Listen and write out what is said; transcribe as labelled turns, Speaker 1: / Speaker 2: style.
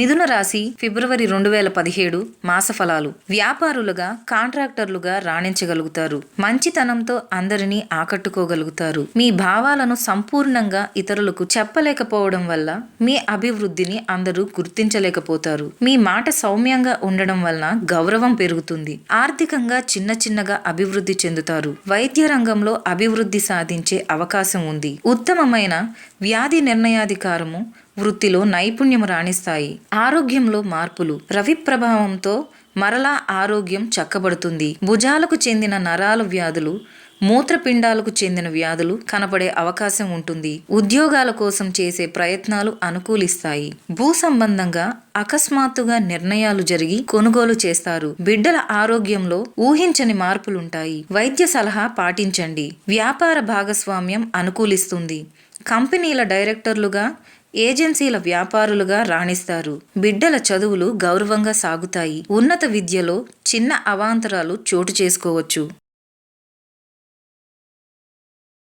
Speaker 1: మిథున రాశి ఫిబ్రవరి 2017 మాస ఫలాలు. వ్యాపారులుగా, కాంట్రాక్టర్లుగా రాణించగలుగుతారు. మంచితనంతో అందరినీ ఆకట్టుకోగలుగుతారు. మీ భావాలను సంపూర్ణంగా ఇతరులకు చెప్పలేకపోవడం వల్ల మీ అభివృద్ధిని అందరూ గుర్తించలేకపోతారు. మీ మాట సౌమ్యంగా ఉండడం వలన గౌరవం పెరుగుతుంది. ఆర్థికంగా చిన్నగా అభివృద్ధి చెందుతారు. వైద్య రంగంలో అభివృద్ధి సాధించే అవకాశం ఉంది. ఉత్తమమైన వ్యాధి నిర్ణయాధికారము, వృత్తిలో నైపుణ్యం రాణిస్తాయి. ఆరోగ్యంలో మార్పులు. రవి ప్రభావంతో మరలా ఆరోగ్యం చక్కబడుతుంది. భుజాలకు చెందిన నరాల వ్యాధులు, మూత్రపిండాలకు చెందిన వ్యాధులు కనపడే అవకాశం ఉంటుంది. ఉద్యోగాల కోసం చేసే ప్రయత్నాలు అనుకూలిస్తాయి. భూ సంబంధంగా అకస్మాత్తుగా నిర్ణయాలు జరిగి కొనుగోలు చేస్తారు. బిడ్డల ఆరోగ్యంలో ఊహించని మార్పులుంటాయి. వైద్య సలహా పాటించండి. వ్యాపార భాగస్వామ్యం అనుకూలిస్తుంది. కంపెనీల డైరెక్టర్లుగా, ఏజెన్సీల వ్యాపారులుగా రాణిస్తారు. బిడ్డల చదువులు గౌరవంగా సాగుతాయి. ఉన్నత విద్యలో చిన్న అవాంతరాలు చోటు చేసుకోవచ్చు.